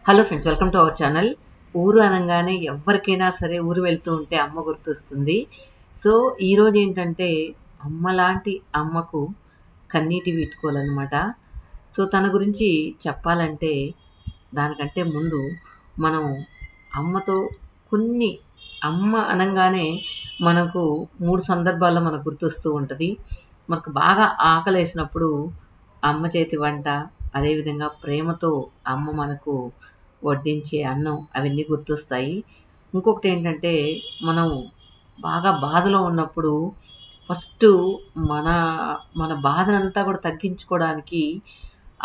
Hello friends, welcome to our channel. ఊరు అనగానే ఎవరికైనా సరే ఊరు వెళ్తూ ఉంటే అమ్మ గుర్తొస్తుంది. సో ఈరోజు ఏంటంటే అమ్మ లాంటి అమ్మకు కన్నీటి వీడ్కోలనమాట. సో తన గురించి చెప్పాలంటే దానికంటే ముందు మనం అమ్మతో కొన్ని అమ్మ అనంగానే మనకు 3 సందర్భాల్లో మనకు గుర్తొస్తూ ఉంటుంది. మనకు బాగా ఆకలేసినప్పుడు అమ్మ చేతి వంట, అదేవిధంగా ప్రేమతో అమ్మ మనకు వడ్డించే అన్నం అవన్నీ గుర్తొస్తాయి. ఇంకొకటి ఏంటంటే మనం బాగా బాధలో ఉన్నప్పుడు ఫస్టు మన మన బాధనంతా కూడా తగ్గించుకోవడానికి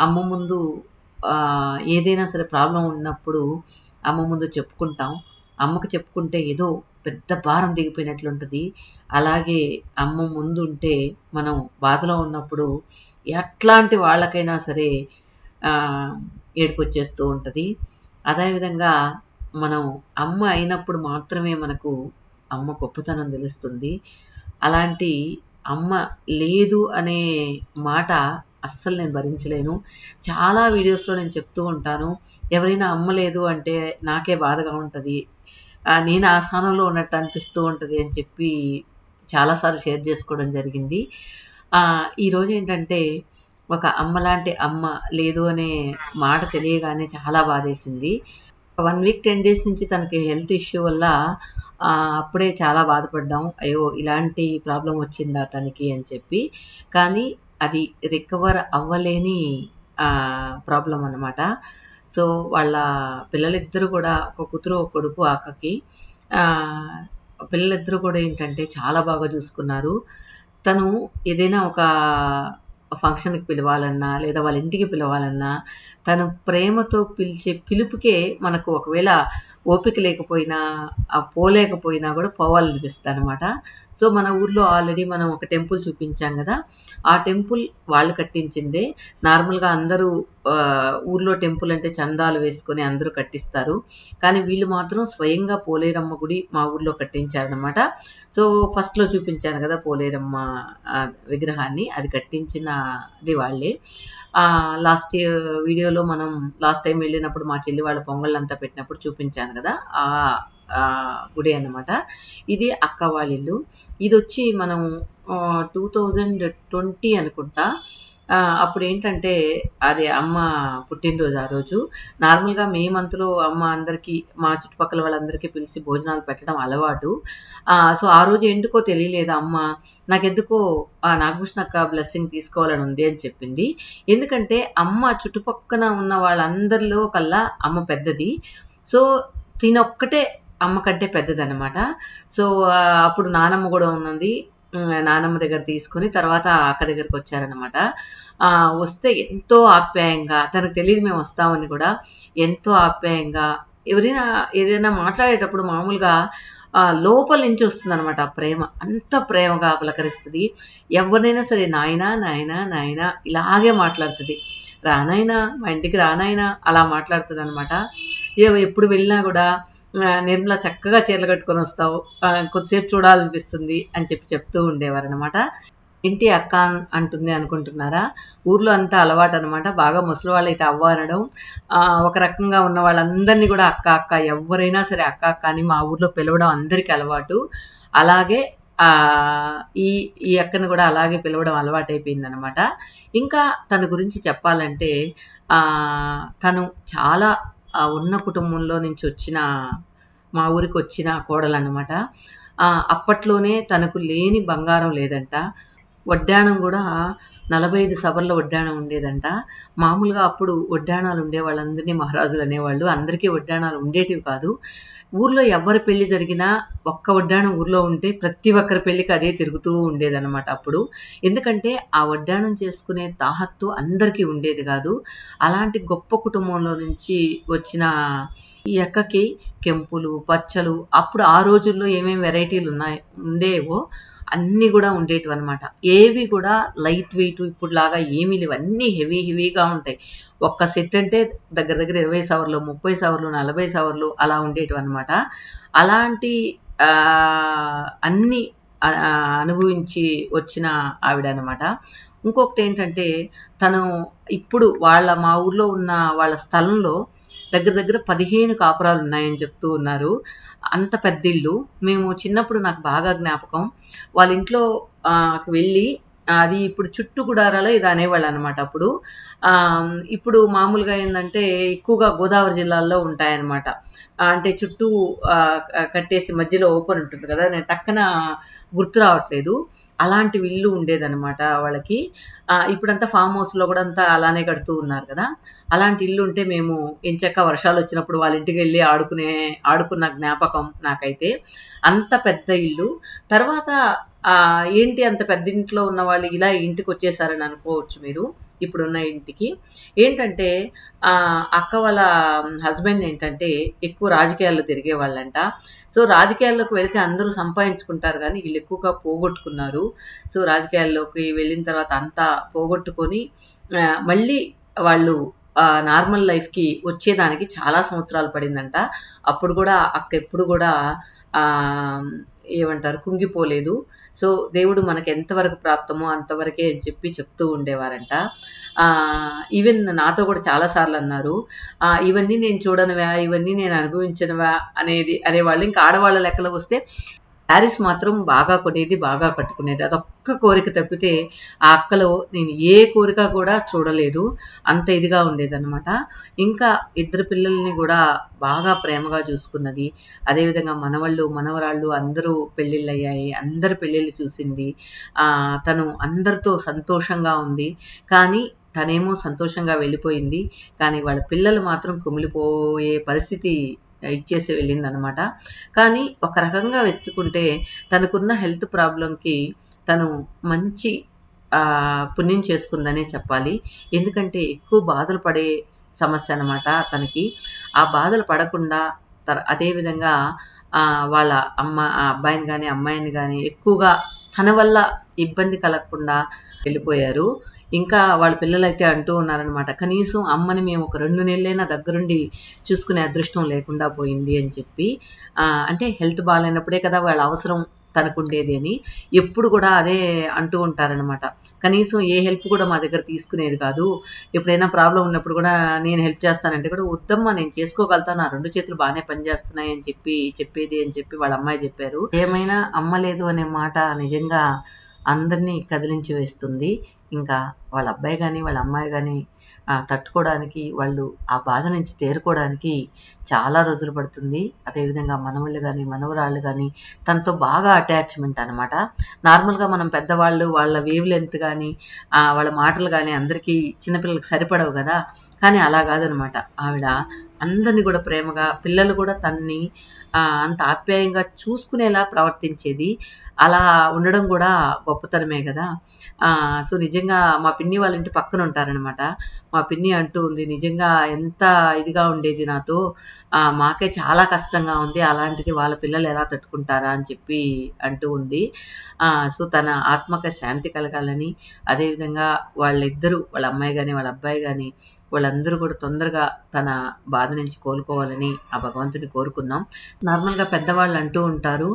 అమ్మ ముందు ఏదైనా సరే ప్రాబ్లం ఉన్నప్పుడు అమ్మ ముందు చెప్పుకుంటాం. అమ్మకి చెప్పుకుంటే ఏదో పెద్ద భారం దిగిపోయినట్లుంటది. అలాగే అమ్మ ముందుంటే మనం బాధలో ఉన్నప్పుడు ఎట్లాంటి వాళ్ళకైనా సరే ఆహ్, ఏడుపొచ్చేస్తూ ఉంటది. అదేవిధంగా మనం అమ్మ అయినప్పుడు మాత్రమే మనకు అమ్మ గొప్పతనం తెలుస్తుంది. అలాంటి అమ్మ లేదు అనే మాట అస్సలు నేను భరించలేను. చాలా వీడియోస్‌లో నేను చెప్తూ ఉంటాను. ఎవరైనా అమ్మ లేదు అంటే నాకే బాధగా ఉంటది. నేను ఆ స్థానంలో ఉన్నట్టు అనిపిస్తూ ఉంటది అని చెప్పి చాలా సార్లు షేర్ చేసుకోవడం జరిగింది. ఈరోజేంటంటే ఒక అమ్మలాంటి అమ్మ లేదు అనే మాట తెలియగానే చాలా బాధేసింది. 1 వీక్ 10 డేస్ నుంచి తనకి హెల్త్ ఇష్యూ వల్ల అప్పుడే చాలా బాధపడ్డాం. అయ్యో! ఇలాంటి ప్రాబ్లమ్ వచ్చిందా తనకి అని చెప్పి. కానీ అది రికవర్ అవ్వలేని ప్రాబ్లమ్ అనమాట. సో, వాళ్ళ పిల్లలిద్దరూ కూడా ఒక కూతురు, ఒక కొడుకు ఆ అక్కకి. ఆహ్, పిల్లలిద్దరూ కూడా ఏంటంటే చాలా బాగా చూసుకున్నారు. తను ఏదైనా ఒక ఫంక్షన్‌కి పిలవాలన్నా, లేదా వాళ్ళ ఇంటికి పిలవాలన్నా, తను ప్రేమతో పిలిచే పిలుపుకే మనకు ఒకవేళ ఓపిక లేకపోయినా, పోలేకపోయినా గూడా పోవాలనిపిస్తదనమాట. సో, మన ఊర్లో ఆల్రెడీ మనం ఒక టెంపుల్ చూపించాం గదా! ఆ టెంపుల్ వాళ్ళు కట్టించిందే. నార్మల్‌గా అందరూ ఊర్లో టెంపుల్ అంటే చందాలు వేసుకొని అందరూ కట్టిస్తారు. కానీ వీళ్ళు మాత్రం స్వయంగా పోలేరమ్మ గుడి మా ఊర్లో కట్టించారనమాట. సో, ఫస్ట్‌లో చూపించాను గదా! పోలేరమ్మ విగ్రహాన్ని. అది కట్టించినది వాళ్ళే. లాస్ట్ వీడియోలో మనం లాస్ట్ టైమ్ వెళ్ళినప్పుడు మా చెల్లి వాళ్ళ పొంగళ్ళంతా పెట్టినప్పుడు చూపించాను గదా! గుడి అన్నమాట. ఇది అక్క వాళ్ళ ఇల్లు. ఇదొచ్చి మనం 2020 అనుకుంటా. అప్పుడేంటంటే అది అమ్మ పుట్టినరోజు ఆ రోజు. నార్మల్‌గా మే మంత్‌లో అమ్మ అందరికీ మా చుట్టుపక్కల వాళ్ళందరికీ పిలిచి భోజనాలు పెట్టడం అలవాటు. సో, ఆ రోజు ఎందుకో తెలియలేదు అమ్మ నాకెందుకో నాగభూషణ అక్క బ్లెస్సింగ్ తీసుకోవాలని ఉంది అని చెప్పింది. ఎందుకంటే అమ్మ చుట్టుపక్కన ఉన్న వాళ్ళందరిలో కల్లా అమ్మ పెద్దది. సో, తినొక్కటే అమ్మ కంటే పెద్దదనమాట. సో, అప్పుడు నానమ్మ గూడా ఉన్నది. నానమ్మ దగ్గర తీసుకొని తర్వాత అక్క దగ్గరకొచ్చారనమాట. వస్తే ఎంతో ఆప్యాయంగా తనకు తెలీదు మేము వస్తామని కూడా. ఎంతో ఆప్యాయంగా ఎవరైనా ఏదైనా మాట్లాడేటప్పుడు మామూలుగా లోపల నుంచి వస్తుందనమాట ఆ ప్రేమ. అంత ప్రేమగా పలకరిస్తది. ఎవరినైనా సరే నాయనా, నాయనా, నాయనా ఇలాగే మాట్లాడుతది. రా నాయనా, మా ఇంటికి రా నాయనా అలా మాట్లాడుతదనమాట. ఎప్పుడు వెళ్ళినా గూడా నిర్మల చక్కగా చీరలు కట్టుకొనొస్తావు. కొద్దిసేపు చూడాలనిపిస్తుంది అని చెప్పి చెప్తూ ఉండేవారనమాట. ఏంటి అక్క అంటుంది అనుకుంటున్నారా? ఊర్లో అంతా అలవాటనమాట. బాగా ముసలివాళ్ళైతే అవ్వ అనడం. ఒక రకంగా ఉన్న వాళ్ళందరిని గూడా అక్క, అక్క ఎవ్వరైనా సరే అక్క, అక్క అని మా ఊర్లో పిలవడం అందరికీ అలవాటు. అలాగే ఆహ్, ఈ ఈ అక్కని గూడా అలాగే పిలవడం అలవాటయిపోయిందనమాట. ఇంకా తన గురించి చెప్పాలంటే తను చాలా ఉన్న కుటుంబంలో నుంచొచ్చిన మా ఊరికొచ్చిన కోడలనమాట. అప్పట్లోనే తనకు లేని బంగారం లేదంట. వడ్డాణం గూడా 45 సవర్ల వడ్డాణం ఉండేదంట. మామూలుగా అప్పుడు వడ్డాణాలు ఉండేవాళ్ళందరిని మహారాజులనేవాళ్ళు. అందరికీ వడ్డాణాలు ఉండేటివి కాదు. ఊర్లో ఎవ్వరి పెళ్లి జరిగినా ఒక్క వడ్డాణం ఊర్లో ఉంటే ప్రతి ఒక్కరి పెళ్ళికి అదే తిరుగుతూ ఉండేదనమాట అప్పుడు. ఎందుకంటే ఆ వడ్డాణం చేసుకునే తాహత్తు అందరికీ ఉండేది గాదు. అలాంటి గొప్ప కుటుంబంలో నుంచి వచ్చిన ఈ అక్కకి కెంపులు, పచ్చలు అప్పుడు ఆ రోజుల్లో ఏమేమి ఉండేవో అన్నీ గూడా ఉండేటివనమాట. ఏవి గూడా లైట్ వెయిట్ ఇప్పుడులాగా ఏమీ లేవు. అన్నీ హెవీ హెవీగా ఉంటాయి. ఒక్క సెట్ అంటే దగ్గర దగ్గర 20 సవర్లు, 30 సవర్లు, 40 సవర్లు అలా ఉండేటివనమాట. అలాంటి అన్నీ అనుభవించి వచ్చిన ఆవిడనమాట. ఇంకొకటేంటంటే తను ఇప్పుడు మా ఊర్లో ఉన్న వాళ్ళ స్థలంలో దగ్గర దగ్గర 15 కాపురాలు ఉన్నాయని చెప్తూ ఉన్నారు. అంత పెద్ద ఇల్లు. మేము చిన్నప్పుడు నాకు బాగా జ్ఞాపకం. వాళ్ళ ఇంట్లో వెళ్ళి అది ఇప్పుడు చుట్టూ గుడారాలో ఏదో అనేవాళ్ళనమాట అప్పుడు. ఇప్పుడు మామూలుగా ఏందంటే ఎక్కువగా గోదావరి జిల్లాల్లో ఉంటాయన్నమాట. అంటే చుట్టూ కట్టేసి మధ్యలో ఓపెన్ ఉంటుంది కదా! నేను టక్కన గుర్తు రావట్లేదు. అలాంటి ఇల్లు ఉండేదనమాట వాళ్ళకి. ఇప్పుడంతా ఫార్మ్ హౌస్‌లో గూడా అంతా అలానే కడుతూ ఉన్నారు కదా! అలాంటి ఇల్లు ఉంటే మేము ఎంచక్కా వర్షాలొచ్చినప్పుడు వాళ్ళ ఇంటికెళ్ళి ఆడుకున్న జ్ఞాపకం నాకైతే. అంత పెద్ద ఇల్లు. తర్వాత ఏంటి అంత పెద్ద ఇంట్లో ఉన్నవాళ్ళు ఇలా ఇంటికొచ్చేసారని అనుకోవచ్చు మీరు. ఇప్పుడున్న ఇంటికి. ఏంటంటే అక్క వాళ్ళ హస్బెండ్ ఏంటంటే ఎక్కువ రాజకీయాల్లో తిరిగేవాళ్ళంట. సో, రాజకీయాల్లోకి వెళ్తే అందరూ సంపాదించుకుంటారు గానీ వీళ్ళు ఎక్కువగా పోగొట్టుకున్నారు. సో, రాజకీయాల్లోకి వెళ్ళిన తర్వాత అంతా పోగొట్టుకొని మళ్ళీ వాళ్ళు నార్మల్ లైఫ్‌కి వచ్చేదానికి చాలా సంవత్సరాలు పడిందంట. అప్పుడు గూడా అక్క ఎప్పుడు గూడా ఆహ్, ఏమంటారు కుంగిపోలేదు. సో, దేవుడు మనకి ఎంతవరకు ప్రాప్తమో అంతవరకే అని చెప్పి చెప్తూ ఉండేవారంట. ఈవెన్ నాతో కూడా చాలా సార్లన్నారు. ఇవన్నీ నేను చూడనివా, ఇవన్నీ నేను అనుభవించనివా అనేవాళ్ళు. ఇంకా ఆడవాళ్ళ లెక్కలో వస్తే శారీస్ మాత్రం బాగా కొనేది, బాగా కట్టుకునేది. అదొక్క కోరిక తప్పితే ఆ అక్కలో నేను ఏ కోరిక కూడా చూడలేదు. అంత ఇదిగా ఉండేదనమాట. ఇంకా ఇద్దరు పిల్లల్ని గూడా బాగా ప్రేమగా చూసుకున్నది. అదేవిధంగా మనవళ్ళు, మనవరాళ్ళు అందరూ పెళ్ళిళ్ళయ్యాయి. అందరి పెళ్ళిళ్ళు చూసింది. తను అందరితో సంతోషంగా ఉంది. కానీ తనేమో సంతోషంగా వెళ్ళిపోయింది. కానీ వాళ్ళ పిల్లలు మాత్రం కుమిలిపోయే పరిస్థితి ఇచ్చేసి వెళ్ళిందనమాట. కానీ ఒక రకంగా వెతుక్కుంటే తనకున్న హెల్త్ ప్రాబ్లమ్‌కి తను మంచి పుణ్యం చేసుకుందనే చెప్పాలి. ఎందుకంటే ఎక్కువ బాధలు పడే సమస్య అనమాట తనకి. ఆ బాధలు పడకుండా అదే విధంగా వాళ్ళ అబ్బాయిని గాని, అమ్మాయిని గాని ఎక్కువగా తన వల్ల ఇబ్బంది కలగకుండా వెళ్ళిపోయారు. ఇంకా వాళ్ళ పిల్లలైతే అంటూ ఉన్నారనమాట. కనీసం అమ్మని మేము ఒక 2 నెలలైనా దగ్గరుండి చూసుకునే అదృష్టం లేకుండా పోయింది అని చెప్పి. అంటే హెల్త్ బాలేనప్పుడే కదా వాళ్ళ అవసరం తనకుండేది అని. ఎప్పుడు కూడా అదే అంటూ ఉంటారనమాట. కనీసం ఏ హెల్ప్ కూడా మా దగ్గర తీసుకునేది కాదు. ఎప్పుడైనా ప్రాబ్లమ్ ఉన్నప్పుడు కూడా నేను హెల్ప్ చేస్తానంటే కూడా వద్దమ్మా నేను చేసుకోగలుగుతా. నా 2 చేతులు బానే పనిచేస్తున్నాయి అని చెప్పేది అని చెప్పి వాళ్ళ అమ్మాయి చెప్పారు. ఏమైనా అమ్మ లేదు అనే మాట నిజంగా అందరినీ కదిలించి వేస్తుంది. ఇంకా వాళ్ళ అబ్బాయి గాని, వాళ్ళ అమ్మాయి గాని తట్టుకోవడానికి వాళ్ళు ఆ బాధ నుంచి తేరుకోవడానికి చాలా రోజులు పడుతుంది. అదేవిధంగా మనవళ్ళు గాని, మనవరాళ్ళు గాని తనతో బాగా అటాచ్‌మెంట్ అనమాట. నార్మల్‌గా మనం పెద్దవాళ్ళు వాళ్ళ వేవ్ లెంత్ గాని, వాళ్ళ మాటలు గాని అందరికీ చిన్న పిల్లలకి సరిపడవు గదా! కానీ అలా గాదనమాట. ఆవిడ అందరిని గూడా ప్రేమగా పిల్లలు గూడా తనని అంత ఆప్యాయంగా చూసుకునేలా ప్రవర్తించేది. అలా ఉండడం గూడా గొప్పతనమే గదా! సో, నిజంగా మా పిన్ని వాళ్ళ ఇంటి పక్కన ఉంటారనమాట. మా పిన్ని అంటూ ఉంది, "నిజంగా ఎంత ఇదిగా ఉండేది నాతో. మాకే చాలా కష్టంగా ఉంది. అలాంటిది వాళ్ళ పిల్లలు ఎలా తట్టుకుంటారా?" అని చెప్పి అంటూ ఉంది. సో, తన ఆత్మకి శాంతి కలగాలని, అదేవిధంగా వాళ్ళిద్దరూ వాళ్ళ అమ్మాయి గాని, వాళ్ళ అబ్బాయి గాని వాళ్ళందరూ కూడా తొందరగా తన బాధ నుంచి కోలుకోవాలని ఆ భగవంతుడిని కోరుకుందాం. నార్మల్‌గా పెద్దవాళ్ళు అంటూ ఉంటారు,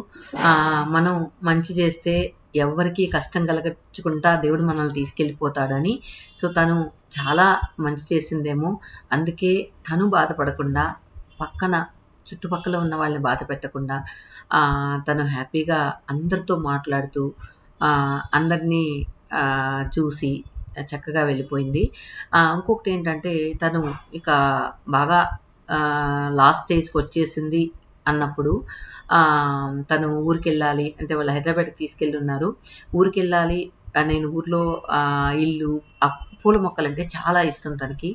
మనం మంచి చేస్తే ఎవ్వరికీ కష్టం కలగచ్చుకుంటా దేవుడు మనల్ని తీసుకెళ్ళిపోతాడని. సో, తను చాలా మంచి చేసిందేమో. అందుకే తను బాధపడకుండా పక్కన చుట్టుపక్కల ఉన్న వాళ్ళని బాధ పెట్టకుండా తను హ్యాపీగా అందరితో మాట్లాడుతూ అందరినీ చూసి చక్కగా వెళ్ళిపోయింది. ఇంకొకటేంటంటే తను ఇక బాగా లాస్ట్ స్టేజ్‌కొచ్చేసింది అన్నప్పుడు తను ఊరికెళ్ళాలి అంటే వాళ్ళు హైదరాబాద్‌కి తీసుకెళ్ళున్నారు. ఊరికెళ్ళాలి నేను ఊర్లో ఇల్లు పూల మొక్కలంటే చాలా ఇష్టం తనకి.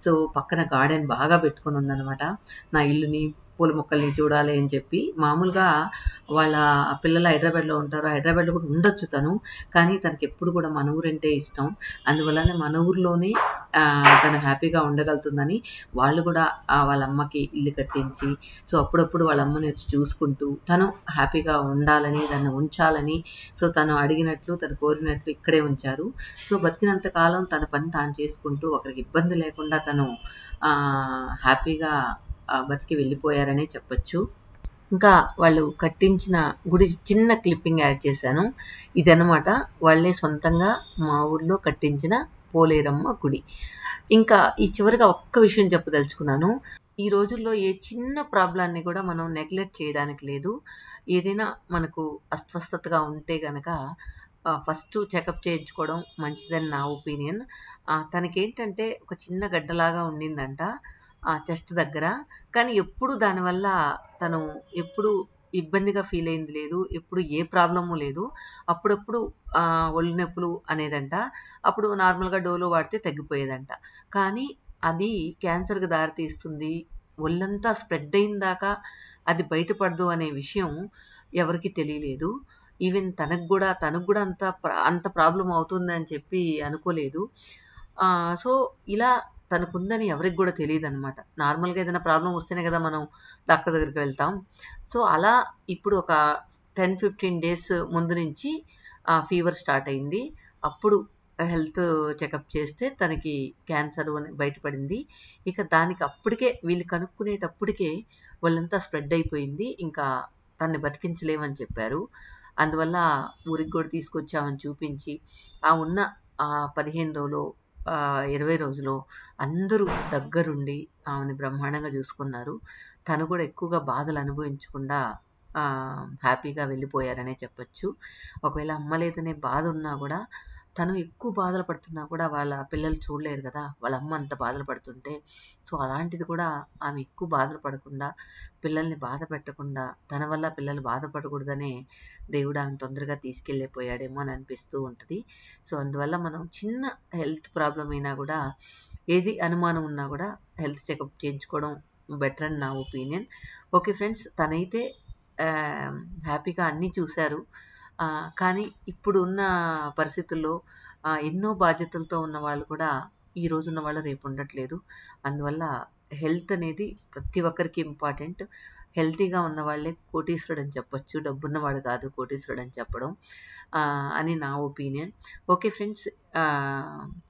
సో, పక్కన గార్డెన్ బాగా పెట్టుకొనుందనమాట. నా ఇల్లుని, పూల మొక్కల్ని చూడాలి అని చెప్పి. మామూలుగా వాళ్ళ పిల్లలు హైదరాబాద్‌లో ఉంటారు. హైదరాబాద్‌లో కూడా ఉండొచ్చు తను. కానీ తనకెప్పుడు కూడా మన ఊరంటే ఇష్టం. అందువల్లనే మన ఊర్లోనే తను హ్యాపీగా ఉండగలుగుతుందని వాళ్ళు కూడా వాళ్ళ అమ్మకి ఇల్లు కట్టించి, సో, అప్పుడప్పుడు వాళ్ళ అమ్మని వచ్చి చూసుకుంటూ, తను హ్యాపీగా ఉండాలని, దాన్ని ఉంచాలని, సో, తను అడిగినట్లు, తను కోరినట్లు ఇక్కడే ఉంచారు. సో, బతికినంత కాలం తన పని తాను చేసుకుంటూ, ఒకరికి ఇబ్బంది లేకుండా తను హ్యాపీగా బతికి వెళ్ళిపోయారనే చెప్పొచ్చు. ఇంకా వాళ్ళు కట్టించిన గుడి చిన్న క్లిప్పింగ్ యాడ్ చేశాను. ఇదనమాట వాళ్ళే సొంతంగా మా ఊర్లో కట్టించిన పోలేరమ్మ గుడి. ఇంకా ఈ చివరగా ఒక్క విషయం చెప్పదలుచుకున్నాను. ఈ రోజుల్లో ఏ చిన్న ప్రాబ్లాన్ని కూడా మనం నెగ్లెక్ట్ చేయడానికి లేదు. ఏదైనా మనకు అస్వస్థతగా ఉంటే గనక ఫస్ట్ చెకప్ చేయించుకోవడం మంచిదని నా ఒపీనియన్. తనకేంటంటే ఒక చిన్న గడ్డలాగా ఉండిందంట చెస్ట్ దగ్గర. కానీ ఎప్పుడు దానివల్ల తను ఎప్పుడు ఇబ్బందిగా ఫీల్ అయింది లేదు. ఎప్పుడు ఏ ప్రాబ్లము లేదు. అప్పుడప్పుడు ఒళ్ళు నొప్పులు అనేదంట. అప్పుడు నార్మల్‌గా డోలో వాడితే తగ్గిపోయేదంట. కానీ అది క్యాన్సర్‌కి దారితీస్తుంది. ఒళ్ళంతా స్ప్రెడ్ అయిన దాకా అది బయటపడదు అనే విషయం ఎవరికీ తెలియలేదు. ఈవెన్ తనకు గూడా అంత ప్రాబ్లమ్ అవుతుందని చెప్పి అనుకోలేదు. సో, ఇలా తనకుందని ఎవరికి గూడా తెలీదనమాట. నార్మల్‌గా ఏదైనా ప్రాబ్లమ్ వస్తేనే గదా మనం డాక్టర్ దగ్గరికి వెళ్తాం. సో, అలా ఇప్పుడు ఒక 10, 15 డేస్ ముందు నుంచి ఫీవర్ స్టార్ట్ అయింది. అప్పుడు హెల్త్ చెకప్ చేస్తే తనకి క్యాన్సర్ అని బయటపడింది. ఇక దానికి అప్పటికే వీళ్ళు కనుక్కునేటప్పటికే ఒళ్ళంతా స్ప్రెడ్ అయిపోయింది. ఇంకా తనని బతికించలేమని చెప్పారు. అందువల్ల ఊరికి గూడా తీసుకొచ్చామని చూపించి, ఉన్న 15 రోజులో 20 రోజులో అందరూ దగ్గరుండి ఆమెని బ్రహ్మాండంగా చూసుకున్నారు. తను కూడా ఎక్కువగా బాధలు అనుభవించకుండా హ్యాపీగా వెళ్ళిపోయారనే చెప్పొచ్చు. ఒకవేళ అమ్మ లేదనే బాధ ఉన్నా కూడా తను ఎక్కువ బాధలు పడుతున్నా కూడా వాళ్ళ పిల్లలు చూడలేరు కదా! వాళ్ళ అమ్మ అంత బాధలు పడుతుంటే. సో, అలాంటిది కూడా ఆమె ఎక్కువ బాధలు పడకుండా, పిల్లల్ని బాధ పెట్టకుండా, తన వల్ల పిల్లలు బాధపడకూడదనే దేవుడు ఆమెను తొందరగా తీసుకెళ్ళిపోయాడేమో అని అనిపిస్తూ ఉంటది. సో, అందువల్ల మనం చిన్న హెల్త్ ప్రాబ్లమ్ అయినా కూడా, ఏది అనుమానం ఉన్నా కూడా హెల్త్ చెకప్ చేయించుకోవడం బెటర్ అని నా ఒపీనియన్. ఓకే ఫ్రెండ్స్, తనైతే హ్యాపీగా అన్నీ చూశారు. కానీ ఇప్పుడున్న పరిస్థితుల్లో ఎన్నో బాధ్యతలతో ఉన్న వాళ్ళు కూడా ఈ రోజున్న వాళ్ళు రేపు ఉండట్లేదు. అందువల్ల హెల్త్ అనేది ప్రతి ఒక్కరికి ఇంపార్టెంట్. హెల్తీగా ఉన్న వాళ్ళే కోటీశ్వరుడు అని చెప్పొచ్చు. డబ్బున్నవాడు కాదు కోటీశ్వరుడు అని చెప్పడం అని నా opinion. Okay friends,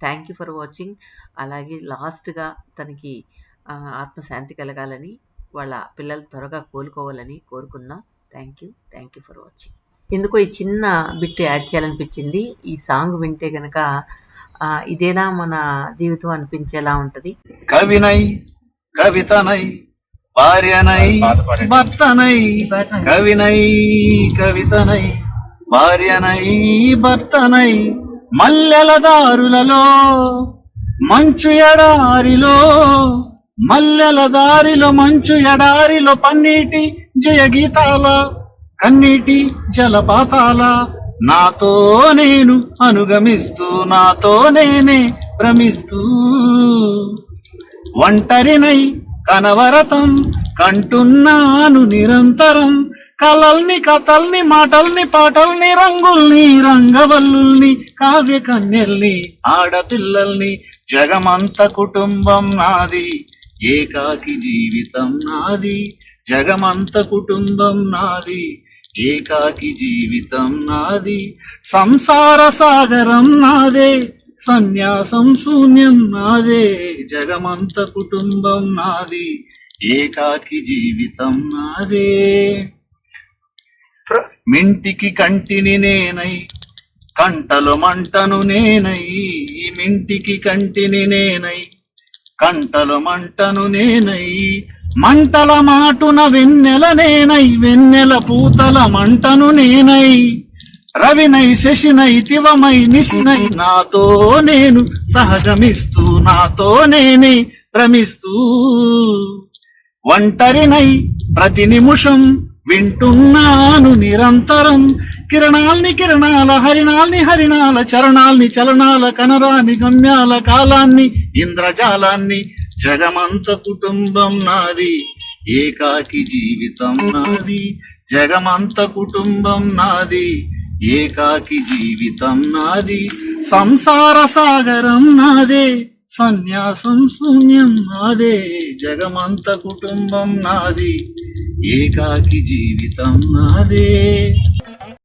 thank you for watching. అలాగే లాస్ట్‌గా తనకి ఆత్మశాంతి కలగాలని, వాళ్ళ పిల్లలు త్వరగా కోలుకోవాలని కోరుకుందాం. Thank you for watching. ఎందుకో ఈ చిన్న బిట్ యాడ్ చేయాలనిపించింది. ఈ సాంగ్ వింటే గనక ఇదేనా మన జీవితం అనిపించేలా ఉంటది. కవినై కవితనై భార్యనై భర్తనై, కవినై కవితనై భార్యనై భర్తనై, మల్లెల దారులలో మంచు ఎడారిలో, మల్లెల దారిలో మంచు ఎడారిలో, పన్నీటి జయగీతాల కన్నీటి జలపాతాల, నాతో నేను అనుగమిస్తూ నాతో నేనే భ్రమిస్తూ, ఒంటరినై కనవరతం కంటున్నాను నిరంతరం, కలల్ని కథల్ని మాటల్ని పాటల్ని రంగుల్ని రంగవల్లుల్ని కావ్య కన్యల్ని ఆడపిల్లల్ని, జగమంత కుటుంబం నాది ఏకాకి జీవితం నాది, జగమంత కుటుంబం నాది ఏకాకి జీవితం నాది, సంసార సాగరం నాదే సన్యాసం శూన్యం నాదే, జగమంత కుటుంబం నాది ఏకాకి జీవితం నాదే. మింటికి కంటిని నేనై కంటలు మంటను నేనై, మింటికి కంటిని నేనై కంటలు మంటను నేనై, మంటల మాటున వెన్నెల నేనై వెన్నెల పూతల మంటను నేనై, రవినై శశినై తివమై నిశినై, నాతో నేను సహగమిస్తూ నాతో నేనే భ్రమిస్తూ, ఒంటరినై ప్రతి నిమిషం వింటున్నాను నిరంతరం, కిరణాల్ని కిరణాల హరిణాల్ని హరిణాల, చరణాల్ని చలనాల కనరాని గమ్యాల, కాలాన్ని ఇంద్రజాలాన్ని, జగమంత కుటుంబం నాది ఏకాకి జీవితం నాది, జగమంత కుటుంబం నాది ఏకాకి జీవితం నాది, సంసార సాగరం నాదే సన్యాసం శూన్యం నాదే, జగమంత కుటుంబం నాది ఏకాకి జీవితం నాదే.